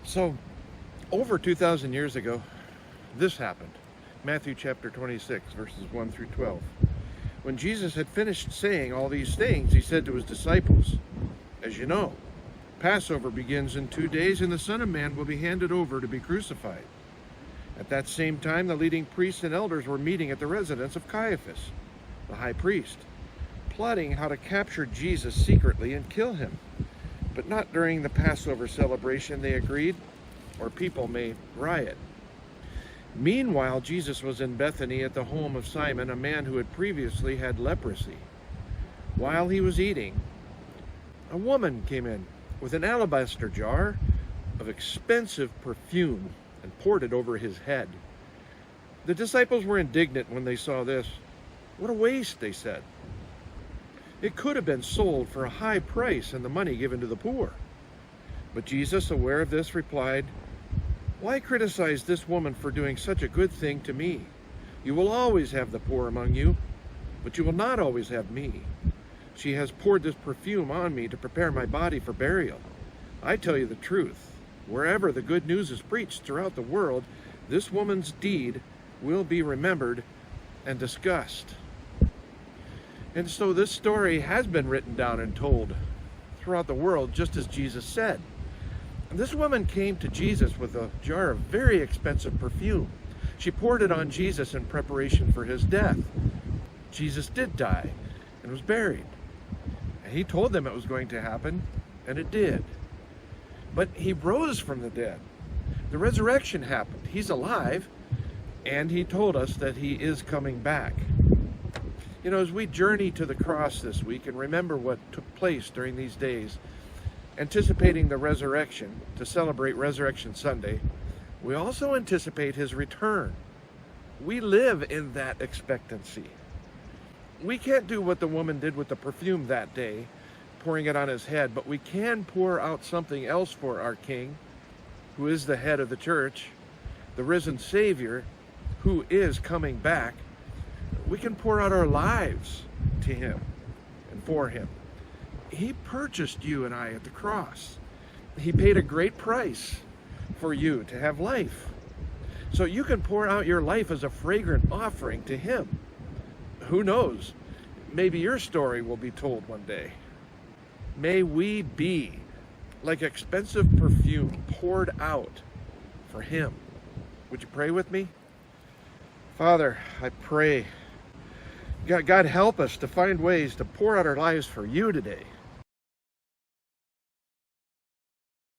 So, over 2,000 years ago, this happened. Matthew chapter 26, verses 1 through 12. When Jesus had finished saying all these things, he said to his disciples, "As you know, Passover begins in 2 days, and the Son of Man will be handed over to be crucified." At that same time, the leading priests and elders were meeting at the residence of Caiaphas, the high priest, plotting how to capture Jesus secretly and kill him. But not during the Passover celebration, they agreed, or people may riot. Meanwhile, Jesus was in Bethany at the home of Simon, a man who had previously had leprosy. While he was eating, a woman came in with an alabaster jar of expensive perfume and poured it over his head. The disciples were indignant when they saw this. "What a waste," they said. "It could have been sold for a high price and the money given to the poor." But Jesus, aware of this, replied, "Why criticize this woman for doing such a good thing to me? You will always have the poor among you, but you will not always have me. She has poured this perfume on me to prepare my body for burial. I tell you the truth, wherever the good news is preached throughout the world, this woman's deed will be remembered and discussed." And so this story has been written down and told throughout the world, just as Jesus said. And this woman came to Jesus with a jar of very expensive perfume. She poured it on Jesus in preparation for his death. Jesus did die and was buried. And he told them it was going to happen, and it did. But he rose from the dead. The resurrection happened. He's alive, and he told us that he is coming back. You know, as we journey to the cross this week and remember what took place during these days, anticipating the resurrection to celebrate Resurrection Sunday, we also anticipate his return. We live in that expectancy. We can't do what the woman did with the perfume that day, pouring it on his head, but we can pour out something else for our King, who is the head of the church, the risen Savior, who is coming back. We can pour out our lives to him and for him. He purchased you and I at the cross. He paid a great price for you to have life. So you can pour out your life as a fragrant offering to him. Who knows? Maybe your story will be told one day. May we be like expensive perfume poured out for him. Would you pray with me? Father, I pray, God, help us to find ways to pour out our lives for you today.